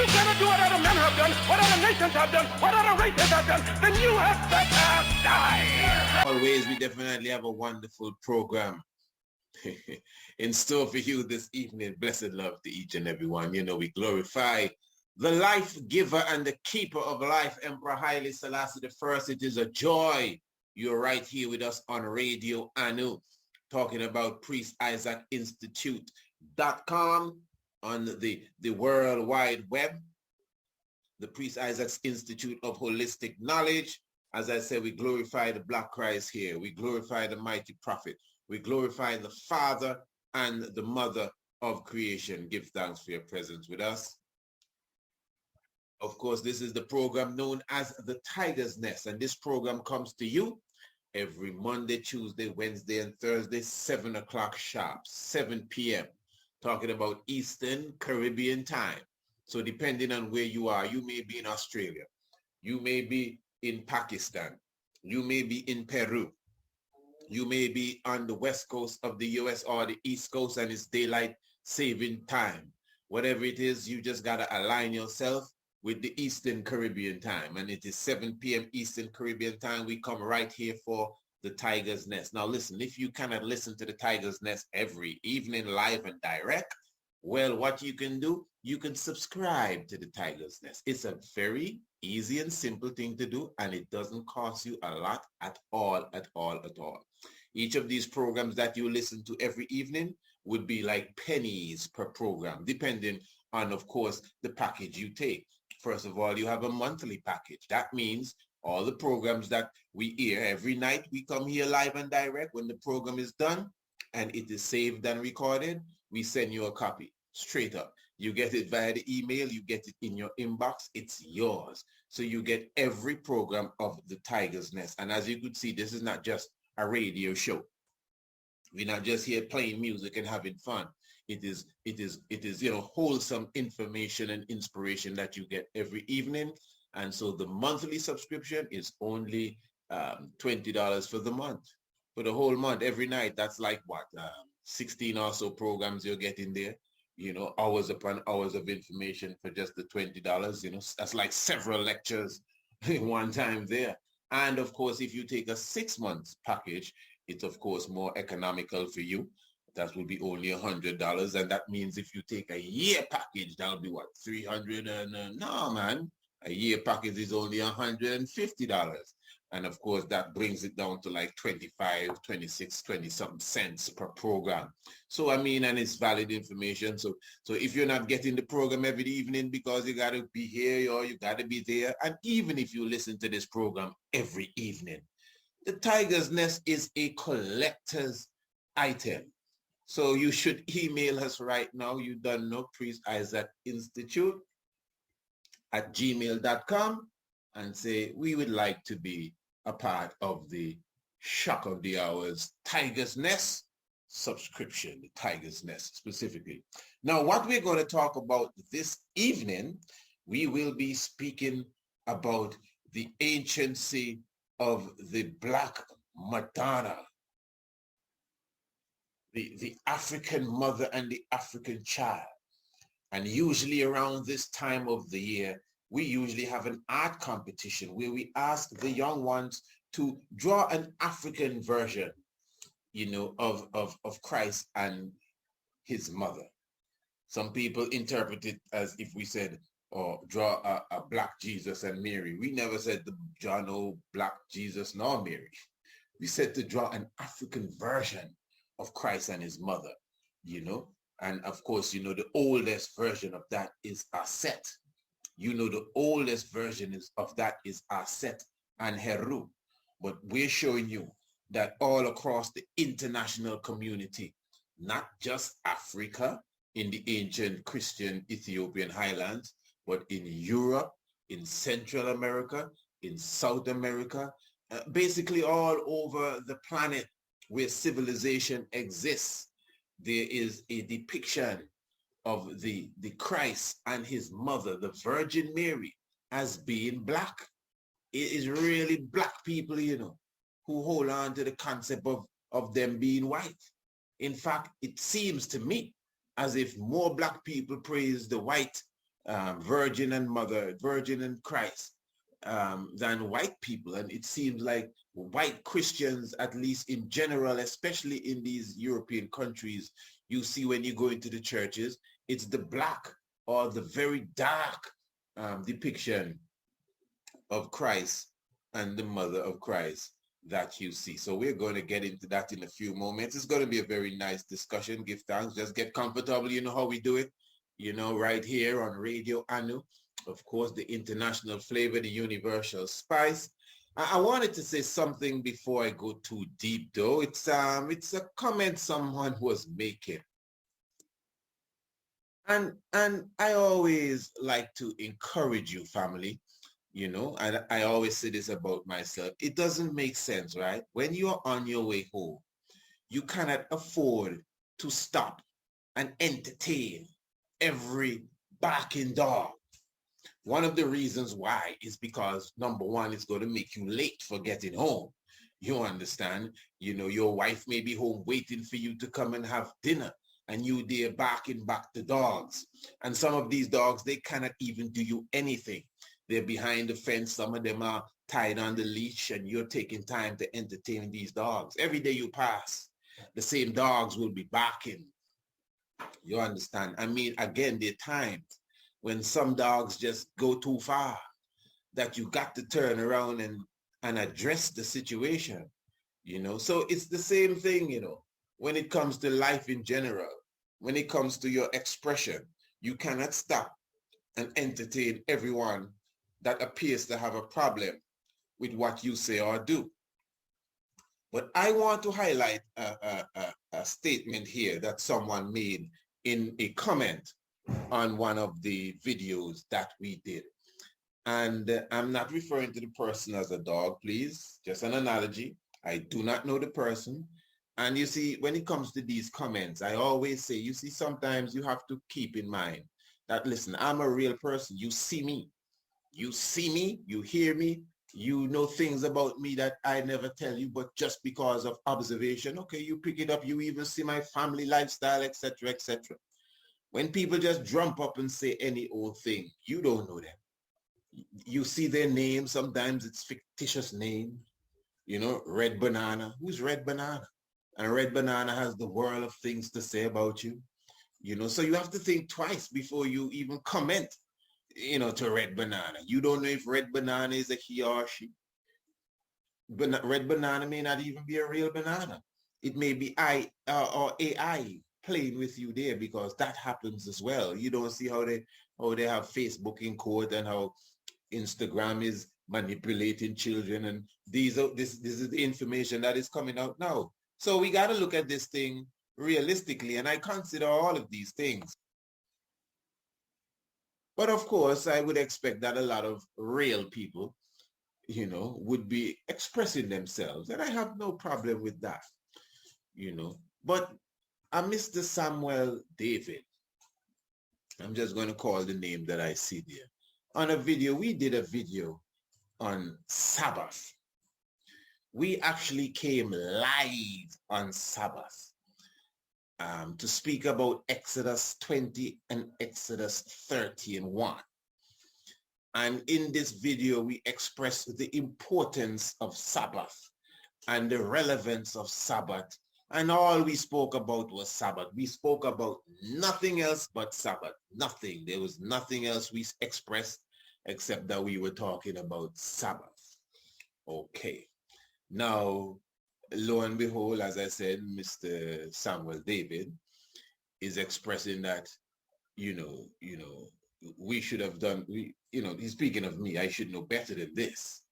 cannot do what other men have done, what other nations have done, what other races have done, then you have better die. Always, we definitely have a wonderful program in store for you this evening. Blessed love to each and every one. You know, we glorify the life giver and the keeper of life, Emperor Haile Selassie I. It is a joy you're right here with us on Radio Anu, talking about PriestIsaacInstitute.com on the World Wide Web, the Priest Isaac's Institute of Holistic Knowledge. As I said, we glorify the Black Christ here. We glorify the mighty prophet. We glorify the Father and the Mother of creation. Give thanks for your presence with us. Of course, this is the program known as the Tiger's Nest, and this program comes to you every Monday, Tuesday, Wednesday, and Thursday, 7 o'clock sharp, 7 p.m., talking about Eastern Caribbean time. So depending on where you are, you may be in Australia, you may be in Pakistan, you may be in Peru, you may be on the west coast of the US or the east coast, and it's daylight saving time. Whatever it is, you just got to align yourself with the Eastern Caribbean time, and it is 7 p.m. Eastern Caribbean time. We come right here for the Tiger's Nest. Now listen, if you cannot listen to the Tiger's Nest every evening live and direct, well, what you can do, you can subscribe to the Tiger's Nest. It's a very easy and simple thing to do, and it doesn't cost you a lot at all. Each of these programs that you listen to every evening would be like pennies per program, depending on, of course, the package you take. First of all, you have a monthly package. That means all the programs that we hear every night, we come here live and direct. When the program is done and it is saved and recorded, we send you a copy straight up. You get it via the email, you get it in your inbox, it's yours. So you get every program of the Tiger's Nest. And as you could see, this is not just a radio show. We're not just here playing music and having fun. It is, you know, wholesome information and inspiration that you get every evening. And so the monthly subscription is only $20 for the month. For the whole month, every night, that's like what, 16 or so programs you're getting there. You know, hours upon hours of information for just the $20. You know, that's like several lectures one time there. And of course, if you take a 6 months package, it's of course more economical for you. That will be only $100, and that means if you take a year package, that'll be what, $300? And no, man, a year package is only $150, and of course that brings it down to like 25, 26, 20-something cents per program. So I mean, and it's valid information. So if you're not getting the program every evening because you got to be here or you got to be there, and even if you listen to this program every evening, the Tiger's Nest is a collector's item. So you should email us right now. You don't know, PriestIsaacInstitute@gmail.com, and say, we would like to be a part of the Shock of the Hours Tiger's Nest subscription, the Tiger's Nest specifically. Now, what we're going to talk about this evening, we will be speaking about the anciency of the Black Matana, the African mother and the African child. And usually around this time of the year, we usually have an art competition where we ask the young ones to draw an African version, you know, of Christ and his mother. Some people interpret it as if we said, or draw a black Jesus and Mary. We never said to draw no black Jesus nor Mary. We said to draw an African version of Christ and his mother, you know. And of course, you know, the oldest version of that is Aset. You know, the oldest version of that is Aset and Heru. But we're showing you that all across the international community, not just Africa, in the ancient Christian Ethiopian highlands, but in Europe, in Central America, in South America, basically all over the planet where civilization exists, there is a depiction of the Christ and his mother, the Virgin Mary, as being black. It is really black people, you know, who hold on to the concept of them being white. In fact, it seems to me as if more black people praise the white virgin and mother, virgin and Christ, than white people. And it seems like white Christians, at least in general, especially in these European countries, you see when you go into the churches, it's the black or the very dark depiction of Christ and the mother of Christ that you see. So we're going to get into that in a few moments. It's going to be a very nice discussion. Give thanks. Just get comfortable. You know how we do it. You know, right here on Radio Anu. Of course, the international flavor, the universal spice. I wanted to say something before I go too deep, though. It's a comment someone was making. And I always like to encourage you, family. You know, and I always say this about myself. It doesn't make sense, right? When you're on your way home, you cannot afford to stop and entertain every barking dog. One of the reasons why is because, number one, it's going to make you late for getting home. You understand? You know, your wife may be home waiting for you to come and have dinner, and you there barking back the dogs. And some of these dogs, they cannot even do you anything. They're behind the fence. Some of them are tied on the leash, and you're taking time to entertain these dogs. Every day you pass, the same dogs will be barking. You understand? I mean, again, there are times when some dogs just go too far that you got to turn around and address the situation, you know? So it's the same thing, you know, when it comes to life in general, when it comes to your expression, you cannot stop and entertain everyone that appears to have a problem with what you say or do. But I want to highlight a statement here that someone made in a comment on one of the videos that we did. And I'm not referring to the person as a dog, please, just an analogy. I do not know the person. And you see, when it comes to these comments, I always say, you see, sometimes you have to keep in mind that, listen, I'm a real person. You see me, you hear me, you know things about me that I never tell you, but just because of observation, okay, you pick it up, you even see my family lifestyle, etc., etc. When people just jump up and say any old thing, you don't know them. You see their name, sometimes it's fictitious name, you know, Red Banana. Who's Red Banana? And Red Banana has the world of things to say about you, you know, so you have to think twice before you even comment, you know, to Red Banana. You don't know if Red Banana is a he or she. Red Banana may not even be a real banana. It may be or AI playing with you there, because that happens as well. You don't see how they have Facebook in court, and how Instagram is manipulating children, and this is the information that is coming out now. So we got to look at this thing realistically, and I consider all of these things. But of course, I would expect that a lot of real people, you know, would be expressing themselves, and I have no problem with that, you know. But Mr. Samuel David, I'm just going to call the name that I see there, on a video, we did a video on Sabbath. We actually came live on Sabbath to speak about Exodus 20 and Exodus 30 and 1. And in this video, we expressed the importance of Sabbath and the relevance of Sabbath. And all we spoke about was Sabbath. We spoke about nothing else but Sabbath. Nothing. There was nothing else we expressed except that we were talking about Sabbath. Okay. Now, lo and behold, as I said, Mr. Samuel David is expressing that, you know, we should have done, you know, he's speaking of me, I should know better than this,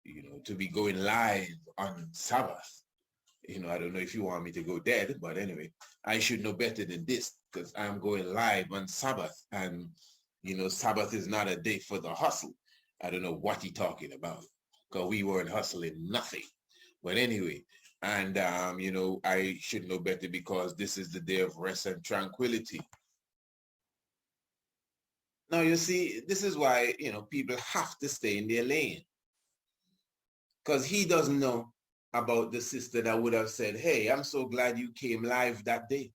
you know, to be going live on Sabbath. You know, I don't know if you want me to go dead, but anyway, I should know better than this, because I'm going live on Sabbath. And, you know, Sabbath is not a day for the hustle. I don't know what he's talking about, because we weren't hustling nothing. But anyway, and, you know, I should know better because this is the day of rest and tranquility. Now, you see, this is why, you know, people have to stay in their lane, because he doesn't know about the sister that would have said, hey, I'm so glad you came live that day.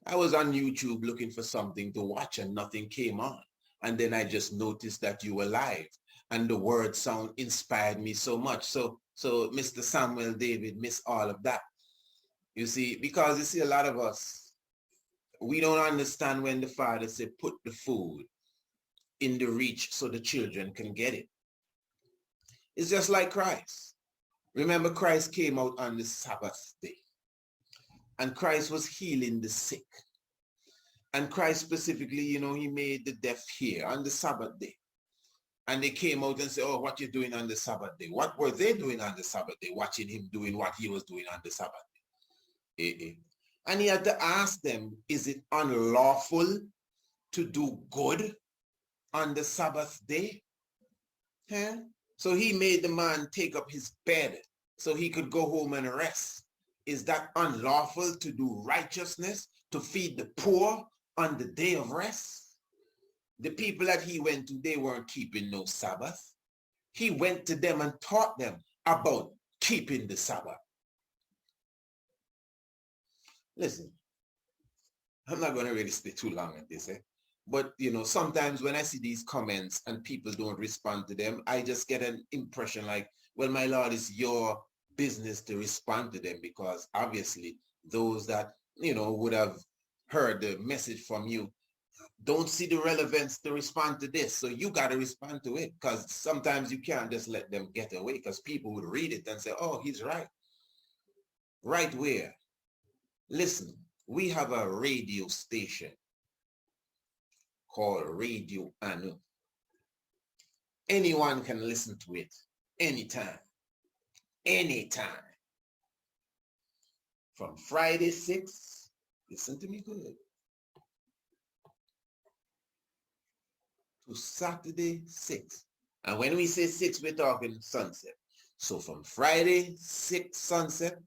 I was on YouTube looking for something to watch and nothing came on. And then I just noticed that you were live and the word sound inspired me so much. So Mr. Samuel David missed all of that. You see, because you see a lot of us, we don't understand when the Father said, put the food in the reach so the children can get it. It's just like Christ. Remember, Christ came out on the Sabbath day and Christ was healing the sick. And Christ specifically, you know, he made the deaf hear on the Sabbath day. And they came out and said, oh, what you doing on the Sabbath day? What were they doing on the Sabbath day? Watching him doing what he was doing on the Sabbath day. And he had to ask them, is it unlawful to do good on the Sabbath day? Huh? So he made the man take up his bed so he could go home and rest. Is that unlawful to do righteousness, to feed the poor on the day of rest? The people that he went to, they weren't keeping no Sabbath. He went to them and taught them about keeping the Sabbath. Listen, I'm not going to really stay too long at this, but you know, sometimes when I see these comments and people don't respond to them, I just get an impression like, well, my Lord, it's your business to respond to them, because obviously those that, you know, would have heard the message from you don't see the relevance to respond to this. So you got to respond to it, because sometimes you can't just let them get away, because people would read it and say, oh, he's right. Right where? Listen, we have a radio station called Radio Anu. Anyone can listen to it anytime. Anytime. From Friday 6, listen to me good, to Saturday 6. And when we say 6, we're talking sunset. So from Friday 6 sunset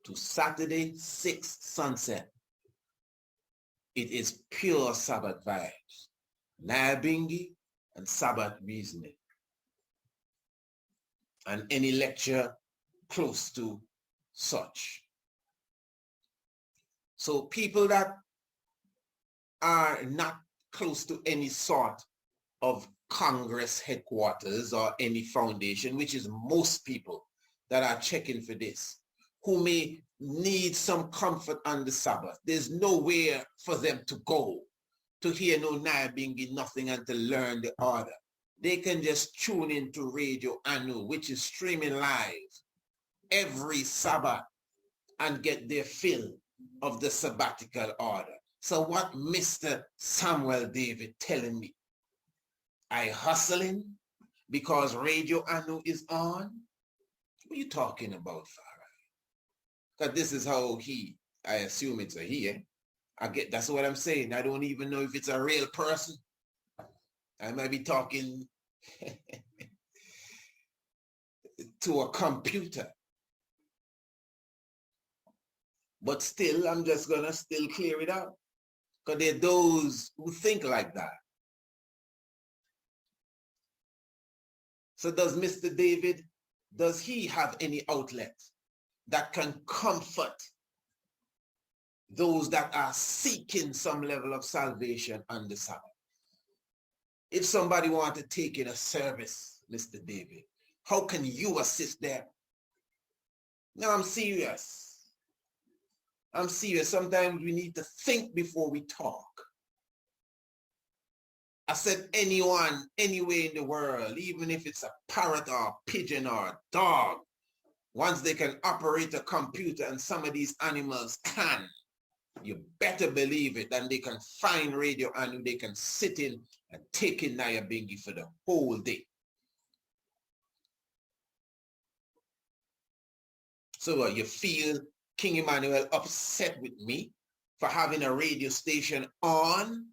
to Saturday 6 sunset, it is pure Sabbath vibes, Nyabingi and Sabbath reasoning, and any lecture close to such. So people that are not close to any sort of Congress headquarters or any foundation, which is most people that are checking for this, who may need some comfort on the Sabbath. There's nowhere for them to go to hear no Nyabingi, nothing, and to learn the order. They can just tune into Radio Anu, which is streaming live every Sabbath, and get their fill of the sabbatical order. So what Mr. Samuel David telling me? I hustling because Radio Anu is on? What are you talking about, Farah? Because this is how I assume it's a he, that's what I'm saying. I don't even know if it's a real person. I might be talking to a computer. But still, I'm just gonna still clear it out, because there are those who think like that. So does Mr. David, does he have any outlet that can comfort those that are seeking some level of salvation on the Sabbath? If somebody wants to take in a service, Mr. David, how can you assist them? No, I'm serious. I'm serious. Sometimes we need to think before we talk. I said anyone, anywhere in the world, even if it's a parrot or a pigeon or a dog, once they can operate a computer, and some of these animals can, you better believe it, and they can find Radio Anu, they can sit in and take in Nyabingi for the whole day. So you feel King Emmanuel upset with me for having a radio station on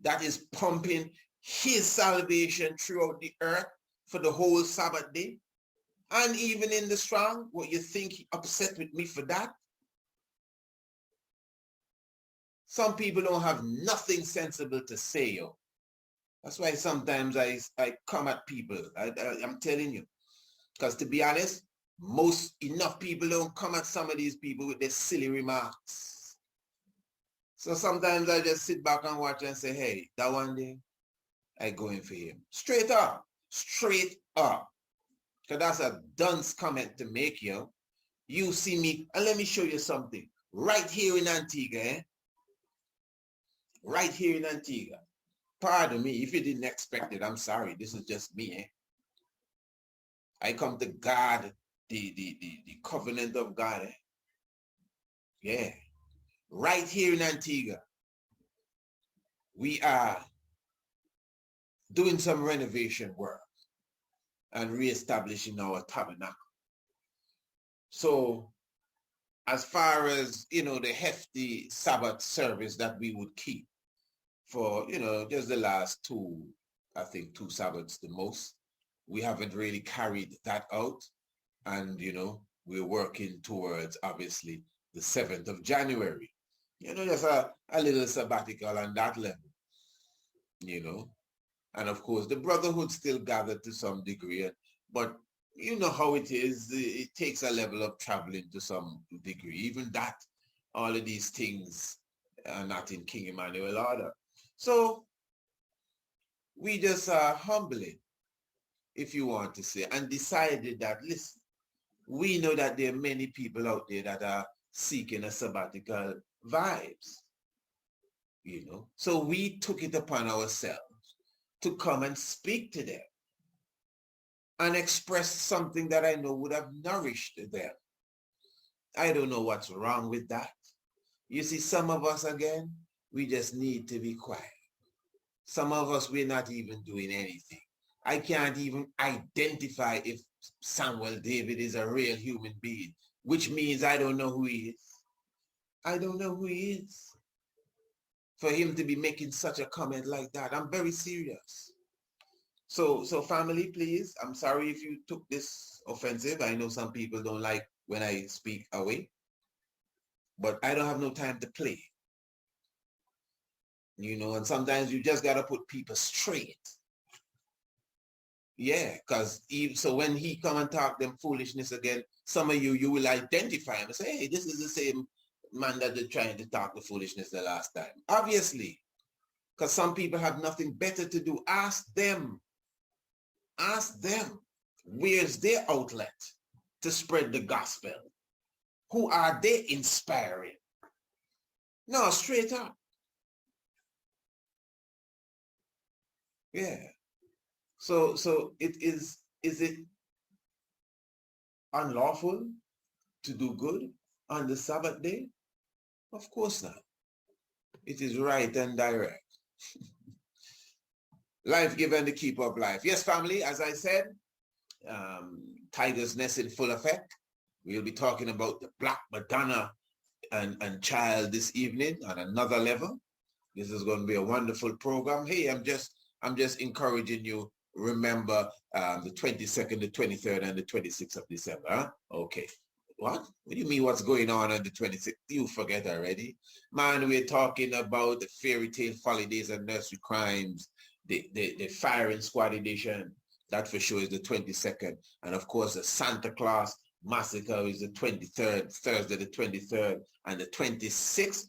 that is pumping his salvation throughout the earth for the whole Sabbath day? And even in the strong, what you think he upset with me for that? Some people don't have nothing sensible to say, yo. That's why sometimes I come at people. I'm telling you. Because to be honest, enough people don't come at some of these people with their silly remarks. So sometimes I just sit back and watch and say, hey, that one day, I go in for him. Straight up. Straight up. Because that's a dunce comment to make, yo. You see me, and let me show you something. Right here in Antigua, eh? Right here in Antigua. Pardon me, if you didn't expect it, I'm sorry. This is just me, eh? I come to guard the covenant of God, eh? Yeah. Right here in Antigua, we are doing some renovation work and reestablishing our tabernacle. So as far as, you know, the hefty Sabbath service that we would keep for, you know, just the last two Sabbaths the most, we haven't really carried that out. And, you know, we're working towards, obviously, the 7th of January. You know, just a little sabbatical on that level, you know. And of course, the brotherhood still gathered to some degree, but you know how it is. It takes a level of traveling to some degree. Even that, all of these things are not in King Emmanuel order. So we just are humbling, if you want to say, and decided that, listen, we know that there are many people out there that are seeking a sabbatical vibes, you know. So we took it upon ourselves to come and speak to them and express something that I know would have nourished them. I don't know what's wrong with that. You see, some of us, again, we just need to be quiet. Some of us, we're not even doing anything. I can't even identify if Samuel David is a real human being, which means I don't know who he is. I don't know who he is. For him to be making such a comment like that, I'm very serious. So family, please, I'm sorry if you took this offensive. I know some people don't like when I speak away, but I don't have no time to play. You know, and sometimes you just got to put people straight. Yeah, because so when he come and talk them foolishness again, some of you will identify him and say, hey, this is the same man that they're trying to talk the foolishness the last time. Obviously, because some people have nothing better to do. Ask them. Ask them, where's their outlet to spread the gospel? Who are they inspiring? No, straight up. Yeah. So is it unlawful to do good on the Sabbath day? Of course not. It is right and direct. Life given the keeper of life. Yes, family, as I said, Tiger's Nest in full effect. We'll be talking about the Black Madonna and child this evening on another level. This is going to be a wonderful program. Hey, I'm just encouraging you. Remember the 22nd, the 23rd, and the 26th of December. Huh? Okay. What do you mean what's going on the 26th? You forget already. Man, we're talking about the fairy tale holidays and nursery crimes, the firing squad edition. That for sure is the 22nd. And of course, the Santa Claus Massacre is the 23rd, Thursday the 23rd, and the 26th,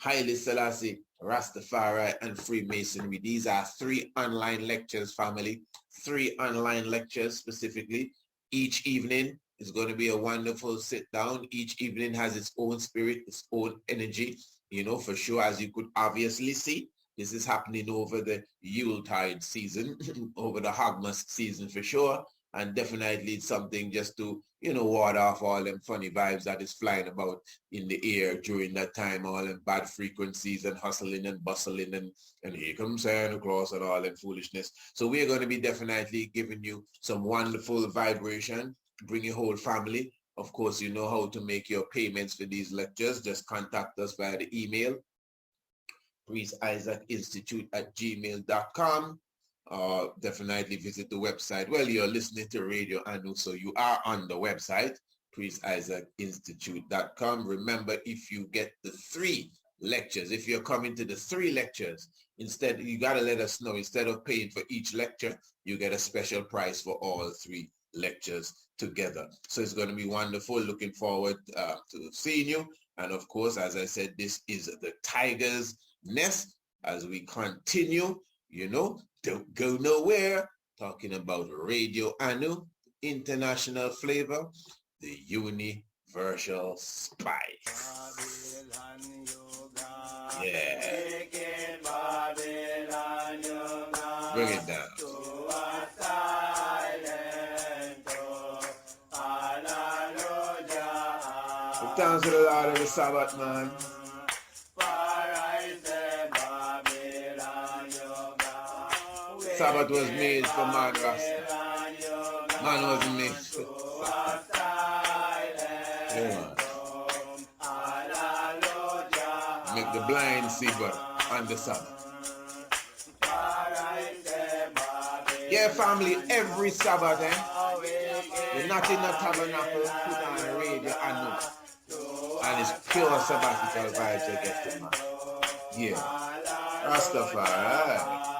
Haile Selassie, Rastafari, and Freemasonry. These are 3 online lectures, family. 3 online lectures specifically. Each evening is going to be a wonderful sit down. Each evening has its own spirit, its own energy, you know, for sure, as you could obviously see. This is happening over the Yuletide season, over the Hogmas season for sure. And definitely it's something just to, you know, ward off all them funny vibes that is flying about in the air during that time, all them bad frequencies and hustling and bustling and here comes Santa Claus and all them foolishness. So we're going to be definitely giving you some wonderful vibration, bring your whole family. Of course, you know how to make your payments for these lectures. Just contact us via the email, priestisaacinstitute@gmail.com. Definitely visit the website. Well, you're listening to Radio Anu, so you are on the website, priestisaacinstitute.com. Remember, if you get the 3 lectures, if you're coming to the 3 lectures, instead, you got to let us know. Instead of paying for each lecture, you get a special price for all 3 lectures together. So it's going to be wonderful. Looking forward to seeing you. And of course, as I said, this is the Tiger's Nest as we continue You know, don't go nowhere. Talking about Radio Anu, international flavor, the universal spice. Yeah. Bring it down. Thanks to the Lord of the Sabbath, man. Sabbath was made for man, Rasta. Man wasn't made for yeah. Make the blind see, but on the Sabbath. Yeah, family, every Sabbath, we're not in the tabernacle, put on radio, I know. And it's pure sabbatical vibes I get to man. Yeah. Rastafari.